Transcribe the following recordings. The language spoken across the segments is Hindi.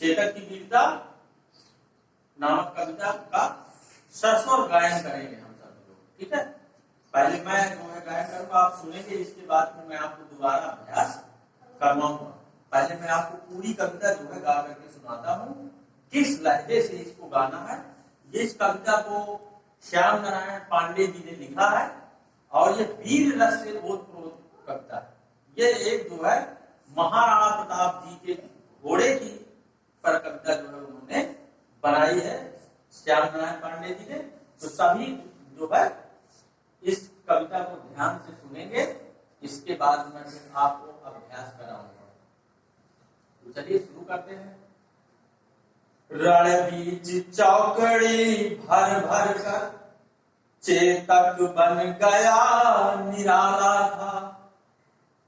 चेतक की वीरता नामक कविता का सस्वर गायन करेंगे हम सब लोग, ठीक है। पहले मैं जो है गायन करूंगा, आप सुनेंगे, इसके बाद में मैं आपको दोबारा अभ्यास करवाऊंगा। पहले मैं आपको पूरी कविता जो है गा करके सुनाता हूँ, किस लहजे से इसको गाना है। इस कविता को श्याम नारायण पांडे जी ने लिखा है और ये वीर रस से ओतप्रोत कविता है। ये एक जो है महाराणा प्रताप जी के घोड़े की पर कविता जो है उन्होंने बनाई है श्याम नारायण पांडे जी ने। तो सभी जो है इस कविता को ध्यान से सुनेंगे, इसके बाद मैं फिर आपको अभ्यास कराऊंगा। तो चलिए शुरू करते हैं। रण बीच चौकड़ी भर भर कर चेतक बन गया निराला था।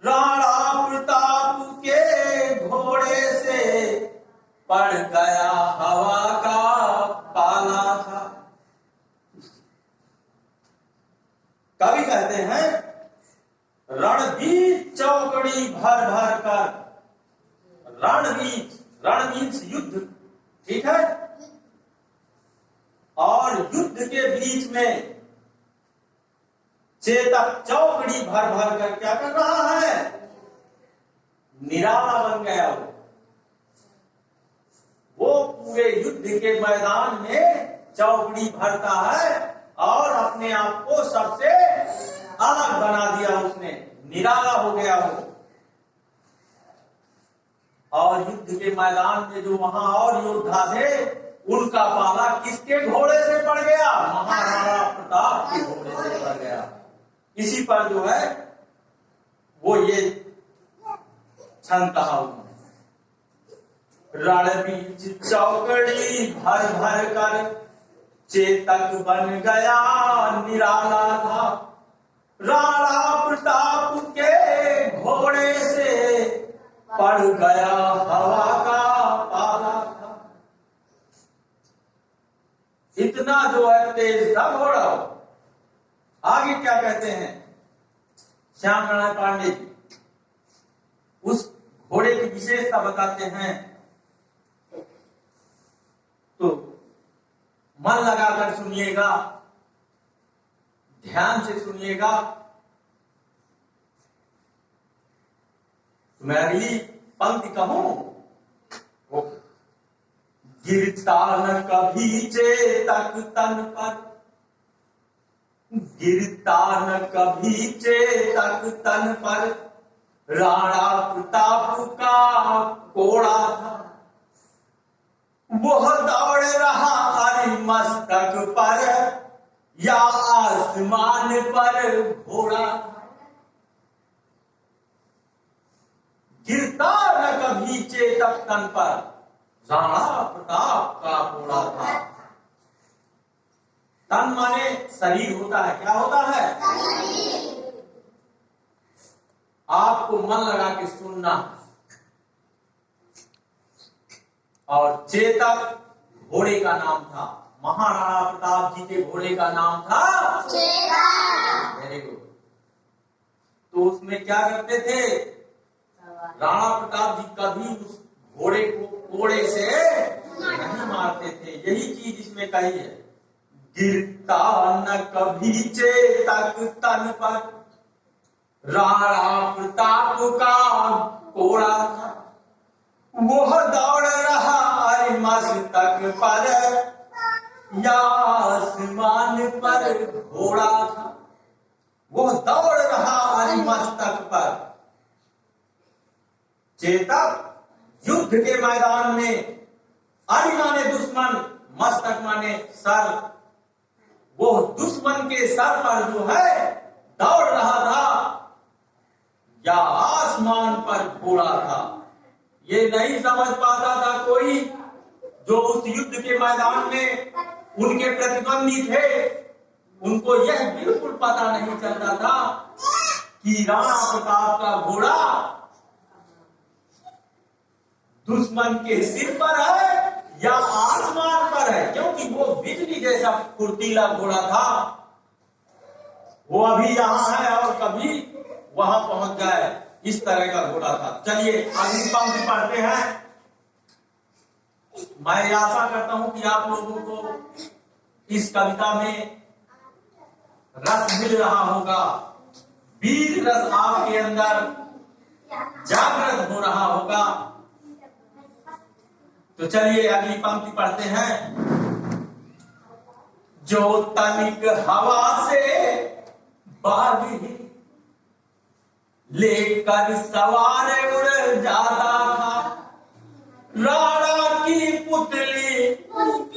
राणा प्रताप के घोड़े से पड़ गया हवा का पाला था। कवि कहते हैं रणबीच चौकड़ी भर भर कर, रणबीच, रण मीन्स युद्ध, ठीक है। और युद्ध के बीच में चेतक चौकड़ी भर भर कर क्या कर रहा है, निराला बन गया। वो पूरे युद्ध के मैदान में चौकड़ी भरता है और अपने आप को सबसे अलग बना दिया उसने, निराला हो गया वो। और युद्ध के मैदान में जो वहां और योद्धा थे, उनका पाला किसके घोड़े से पड़ गया, महाराणा प्रताप के घोड़े से पड़ गया। इसी पर जो है वो ये छंद कहा उन्होंने, रणबीच चौकड़ी भर भर कर चेतक बन गया निराला था। राणा प्रताप के घोड़े से पड़ गया हवा का पाला था। इतना जो है तेज था घोड़ा। आगे क्या कहते हैं श्याम नारायण पांडे जी, उस घोड़े की विशेषता बताते हैं। तो मन लगाकर सुनिएगा, ध्यान से सुनिएगा। मैं अगली पंक्ति कहूं, गिरता न कभी चेतक तन पर, गिरता न कभी चेतक तन पर, राणा प्रताप का कोड़ा था। वह दौड़ रहा हरि मस्तक पर या आसमान पर घोड़ा था। गिरता न कभी चेतक तन पर, राणा प्रताप का घोड़ा था। तन माने शरीर होता है, क्या होता है, आपको मन लगा के सुनना। और चेतक घोड़े का नाम था, महाराणा प्रताप जी के घोड़े का नाम था चेतक। Very good. तो उसमें क्या करते थे, राणा प्रताप जी कभी उस घोड़े को कोड़े से नहीं मारते थे। यही चीज इसमें कही है, गिरता न कभी चेतक तन पर, राणा प्रताप का कोड़ा था। वह दौड़ रहा हरि मस्तक पर या आसमान पर घोड़ा था। वह दौड़ रहा हरि मस्तक पर। चेतक युद्ध के मैदान में, हरि माने दुश्मन, मस्तक माने सर, वो दुश्मन के सर पर जो है दौड़ रहा था या आसमान पर घोड़ा था। ये नहीं समझ पाता था कोई जो उस युद्ध के मैदान में उनके प्रतिद्वंदी थे, उनको यह बिल्कुल पता नहीं चलता था कि राणा प्रताप का घोड़ा दुश्मन के सिर पर है या आसमान पर है, क्योंकि वो बिजली जैसा फुर्तीला घोड़ा था। वो अभी यहाँ है और कभी वहां पहुंच जाए, इस तरह का घोड़ा था। चलिए अगली पंक्ति पढ़ते हैं। मैं आशा करता हूं कि आप लोगों को इस कविता में रस मिल रहा होगा, वीर रस आपके अंदर जागृत हो रहा होगा। तो चलिए अगली पंक्ति पढ़ते हैं। जो तनिक हवा से बागी लेकर सवार उड़ जाता था, राणा की पुतली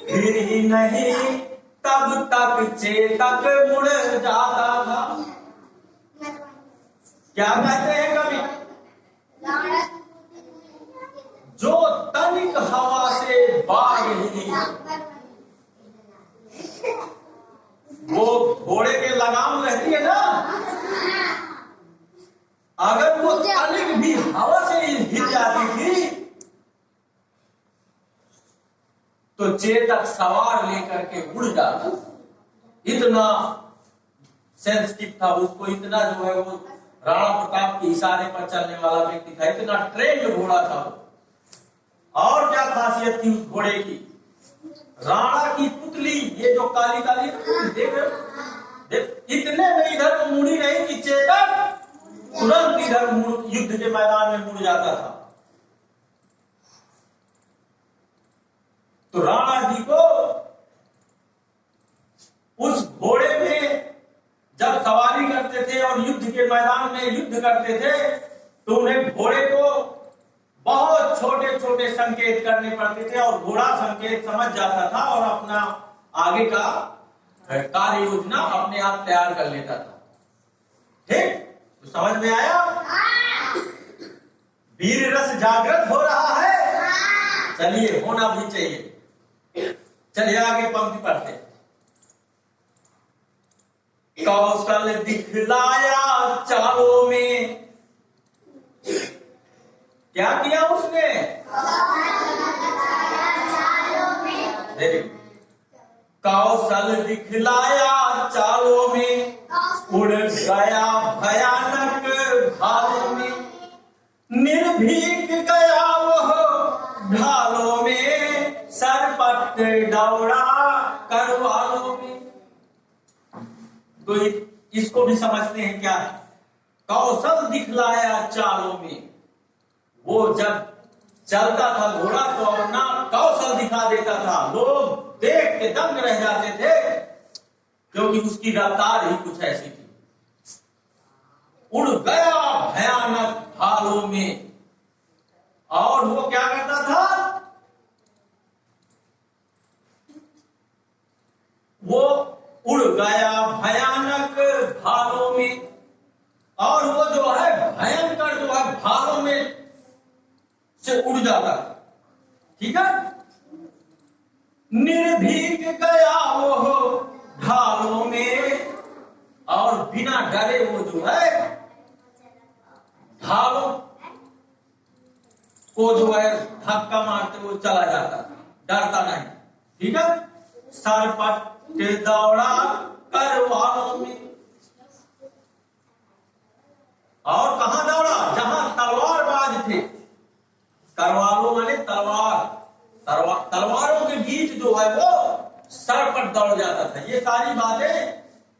फिर ही नहीं तब तक चेतक मुड़ जाता था। क्या कहते हैं कवि? जो तनिक हवा से बाग हिली, वो घोड़े के लगाम रहती है ना, अगर वो तनिक भी हवा से हिल जाती थी तो चेतक सवार लेकर के उड़ जाता। इतना सेंसिटिव था उसको, इतना जो है वो राणा प्रताप के इशारे पर चलने वाला व्यक्ति था, इतना ट्रेंड घोड़ा था वो। और क्या खासियत थी उस घोड़े की? राणा की पुतली, ये जो काली काली देख देख, इतने में इधर तो मुड़ी नहीं कि चेतक तुरंत इधर युद्ध के मैदान में मुड़ जाता था। तो राणा जी को उस घोड़े में जब सवारी करते थे और युद्ध के मैदान में युद्ध करते थे तो उन्हें घोड़े को बहुत छोटे छोटे संकेत करने पड़ते थे और घोड़ा संकेत समझ जाता था और अपना आगे का कार्य योजना अपने आप तैयार कर लेता था। ठीक, तो समझ में आया? वीर रस जागृत हो रहा है। चलिए, होना भी चाहिए। चलिए आगे पंक्ति पढ़ते। कौशल दिखलाया चालों में, क्या किया उसने? कौशल दिखलाया चालों में, उड़ गया भयानक भालों में, निर्भीक गया वो ढालों में, सरपट दौड़ा करवालों में। तो इसको भी समझते हैं क्या है? कौशल दिखलाया चालों में, वो जब चलता था घोड़ा तो अपना कौशल दिखा देता था, लोग देख के दंग रह जाते थे क्योंकि उसकी रफ्तार ही कुछ ऐसी थी। उड़ गया भयानक भालों में, और वो क्या करता था? वो उड़ गया भयानक भालों में, और वो जो है भयंकर जो है भालों में से उड़ जाता। ठीक है, निर्भीक गया वो ढालों में, और बिना डरे वो जो है ढालों को जो है धक्का मारते वो चला जाता, डरता नहीं। ठीक है, सरपट दौड़ा करवालों में, और कहां दौड़ा? जहां तलवारबाज थे। करवालों माने तलवारों के बीच जो है वो सरपट दौड़ जाता था। ये सारी बातें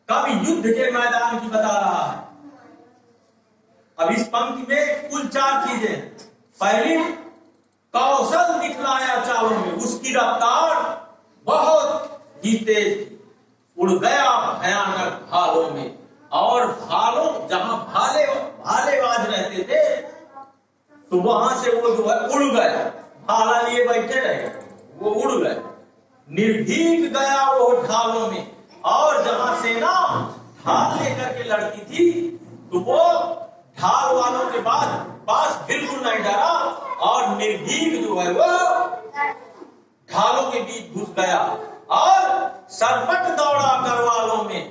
कवि युद्ध के मैदान की बता रहा है। अब इस पंक्ति में कुल 4 चीजें। पहली, कौशल दिखलाया चालों में, उसकी रफ्तार बहुत ही तेज, उड़ गया भयानक भालों में, और भालों जहां भालेबाज रहते थे तो वहां से वो जो है उड़ गया, भाला लिए बैठे रहे, वो उड़ गए। निर्भीक गया वो ढालों में, और जहां सेना ढाल लेकर के लड़ती थी तो वो ढाल वालों के पास बिल्कुल नहीं डरा, और निर्भीक जो है वो ढालों के बीच घुस गया, और सरपट दौड़ा करवालों में,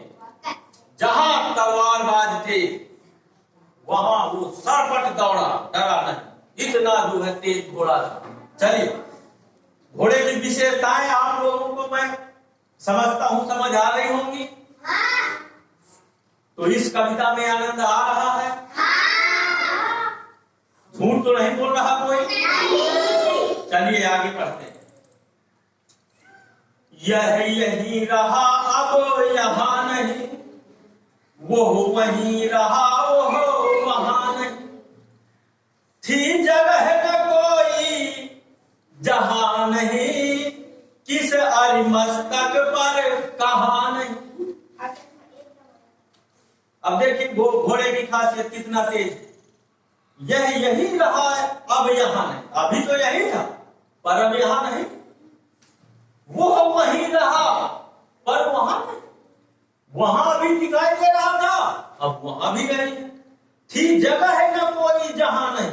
जहां तलवारबाज थे वहां वो सरपट दौड़ा, डरा नहीं। इतना जो है तेज घोड़ा था। चलिए, घोड़े की विशेषताएं आप लोगों को मैं समझता हूं समझ आ रही होंगी। तो इस कविता में आनंद आ रहा है? झूठ तो नहीं बोल रहा कोई? चलिए आगे पढ़ते हैं। यह यही रहा अब यहाँ नहीं, वो वहीं रहा वो वहां नहीं, थी जगह न कोई जहां नहीं, किस अरिमस्तक पर कहां नहीं। अब देखिए घोड़े की खासियत कितना तेज। यह यही रहा है अब यहाँ नहीं, अभी तो यही था पर अब यहाँ नहीं, वो वहीं रहा पर वहां नहीं, वहां भी दिखाई दे रहा था अब वहां भी नहीं, थी जगह है ना कोई जहां नहीं।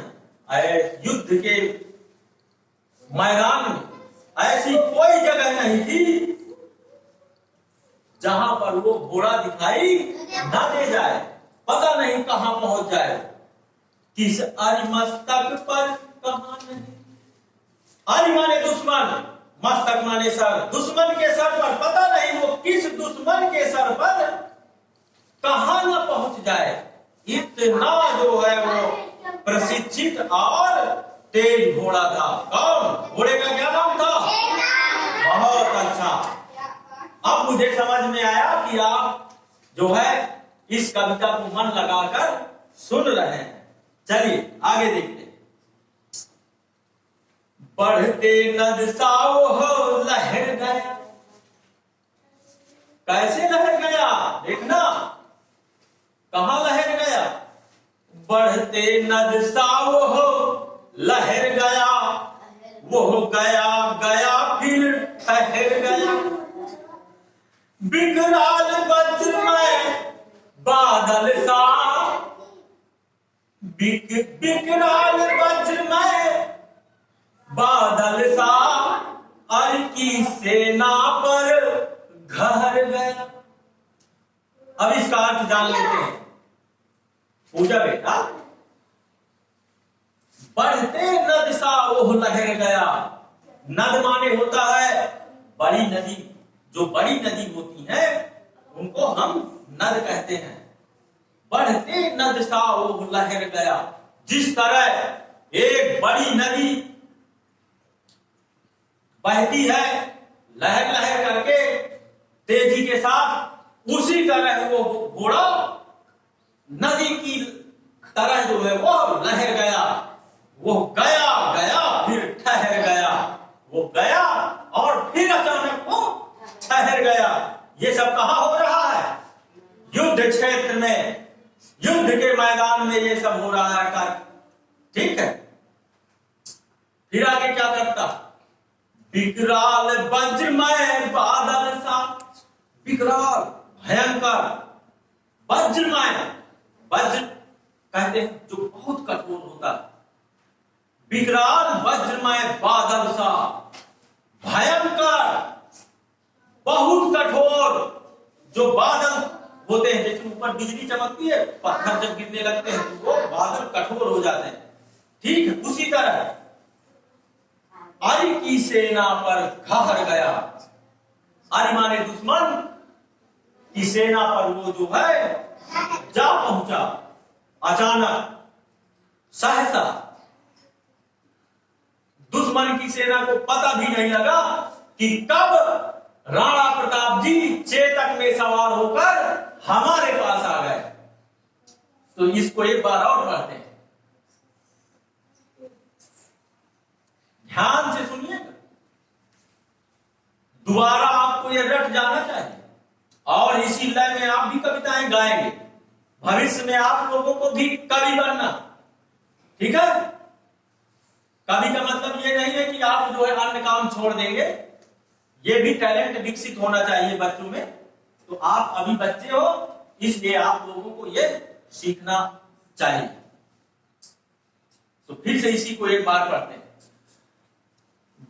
युद्ध के मैदान में ऐसी कोई जगह नहीं थी जहां पर वो घोड़ा दिखाई न दे जाए, पता नहीं कहां पहुंच जाए, किस अरिमस्तक पर कहां नहीं। अरि माने दुश्मन, मस्तक माने सर, दुश्मन के सर पर पता नहीं वो किस दुश्मन के सर पर कहां न पहुंच जाए। इतना जो है वो प्रशिक्षित और तेज घोड़ा था। कौन? घोड़े का क्या नाम था? बहुत अच्छा। अब मुझे समझ में आया कि आप जो है इस कविता को मन लगाकर सुन रहे हैं। चलिए आगे देखते हैं। बढ़ते नद सा वो लहर गया, कैसे लहर गया देखना, कहां लहर गया? बढ़ते नद सा वो लहर गया, वो गया गया फिर ठहर गया, बिकराल वज्रमय बादल सा, बिकराल वज्रमय बादल सा, अर की सेना पर घर गया। अब इसका अर्थ जान लेते हैं। पूजा बेटा, बढ़ते नद सा ओह लहर गया। नद माने होता है बड़ी नदी, जो बड़ी नदी होती है उनको हम नद कहते हैं। बढ़ते नद सा ओह लहर गया, जिस तरह एक बड़ी नदी बहती है लहर लहर करके तेजी के साथ, उसी तरह वो घोड़ा नदी की तरह जो है वो लहर गया, वो गया गया फिर ठहर गया, वो गया और फिर अचानक वो ठहर गया। ये सब कहां हो रहा है? युद्ध क्षेत्र में, युद्ध के मैदान में ये सब हो रहा है कार्य। ठीक है, फिर आगे क्या करता? विकराल वज्रमय बादल सा, विकराल भयंकर, वज्रमय, वज्र कहते हैं जो बहुत कठोर होता है, विकराल वज्रमय बादल सा, भयंकर बहुत कठोर जो बादल होते हैं, जैसे ऊपर बिजली चमकती है, पत्थर जब गिरने लगते हैं तो वो बादल कठोर हो जाते हैं। ठीक है, उसी तरह अरि की सेना पर घहर गया। अरि माने दुश्मन की सेना पर वो जो है जा पहुंचा, अचानक सहसा। दुश्मन की सेना को पता भी नहीं लगा कि कब राणा प्रताप जी चेतक में सवार होकर हमारे पास आ गए। तो इसको एक बार और पढ़ते हैं, ध्यान से सुनिएगा, दोबारा आपको यह रट जाना चाहिए और इसी लय में आप भी कविताएं गाएंगे। भविष्य में आप लोगों को भी कवि बनना। ठीक है, कवि का मतलब ये नहीं है कि आप जो है अन्य काम छोड़ देंगे, ये भी टैलेंट विकसित होना चाहिए बच्चों में। तो आप अभी बच्चे हो, इसलिए आप लोगों को ये सीखना चाहिए। तो फिर से इसी को एक बार पढ़ते हैं।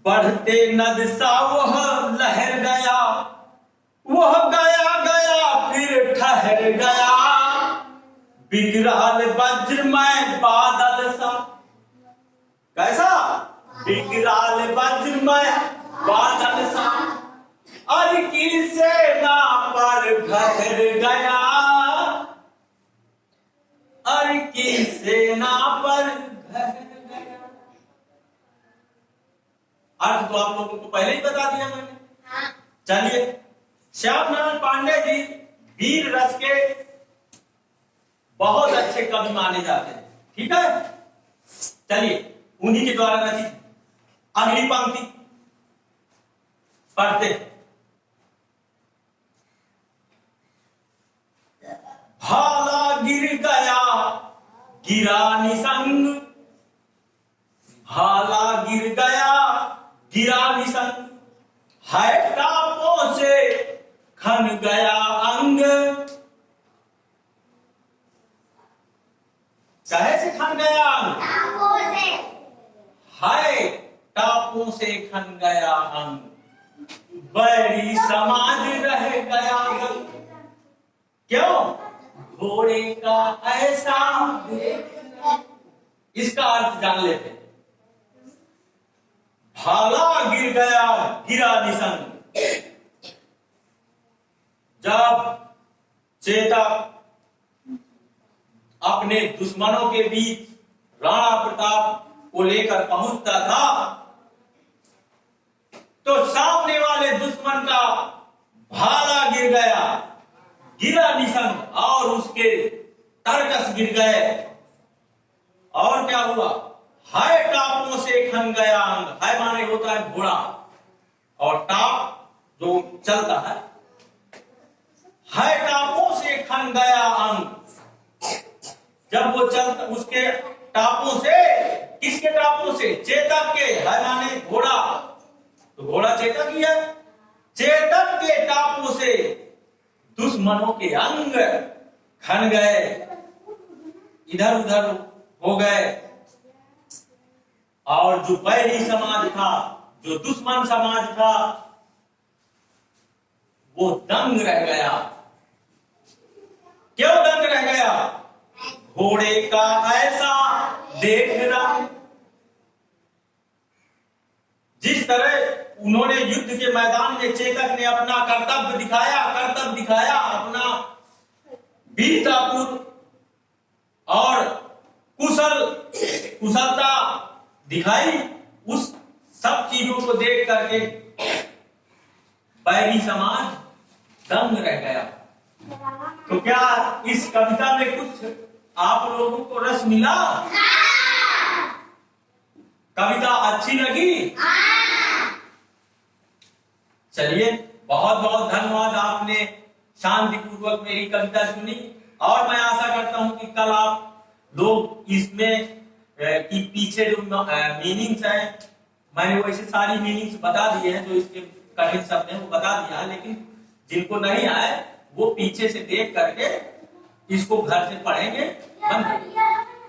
बढ़ते नद सा वह लहर गया, वह गया गया फिर ठहर गया, बिकराल वज्रमय बादल सा। कैसा? बिकराल वज्रमय बादल सा, अर की सेना पर घर गया, अर की सेना पर घर गया। अर्थ तो आप लोगों को पहले ही बता दिया मैंने। चलिए, श्याम नारायण पांडे जी वीर रस के बहुत अच्छे कवि माने जाते हैं। ठीक है, चलिए उन्हीं के द्वारा रचित अगली पंक्ति पढ़ते। भाला गिर गया गिरा निसंग, भाला गिर गया गिरा निसंग, है टापों से खन गया अंग। कहे से खन गया अंग? टापों से। है टापों से खन गया अंग, बैरी समाज रह गया अंग। क्यों? घोड़े का ऐसा। इसका अर्थ जान लेते। भाला गिर गया गिरा निसंग, जब चेतक अपने दुश्मनों के बीच राणा प्रताप को लेकर पहुंचता था, तो सामने वाले दुश्मन का भाला गिर गया, गिरा निसंग, और उसके तरकस गिर गए। और क्या हुआ? है टापों से खन गया अंग। है माने होता है घोड़ा, और टाप जो चलता है टापों से खन गया अंग। जब वो चलता, उसके टापों से, किसके टापों से? चेतक के। है माने घोड़ा, तो घोड़ा चेतक ही है। चेतक के टापों से दुश्मनों के अंग खन गए, इधर उधर हो गए, और जो बैरी समाज था, जो दुश्मन समाज था, वो दंग रह गया। क्यों दंग रह गया? घोड़े का ऐसा देखना। जिस तरह उन्होंने युद्ध के मैदान में चेतक ने अपना कर्तव्य दिखाया, अपना वीरतापूर्ण और कुशलता दिखाई, उस सब चीजों को देख करके बैरी समाज दंग रह गया। तो क्या इस कविता में कुछ आप लोगों को रस मिला? कविता अच्छी लगी? चलिए, बहुत बहुत धन्यवाद, आपने शांतिपूर्वक मेरी कविता सुनी। और मैं आशा करता हूं कि कल आप लोग इसमें कि पीछे जो मीनिंग्स है, मैंने वैसे सारी मीनिंग्स बता दिए हैं, जो इसके कठिन शब्द हैं वो बता दिया है, लेकिन जिनको नहीं आए वो पीछे से देख करके इसको घर से पढ़ेंगे।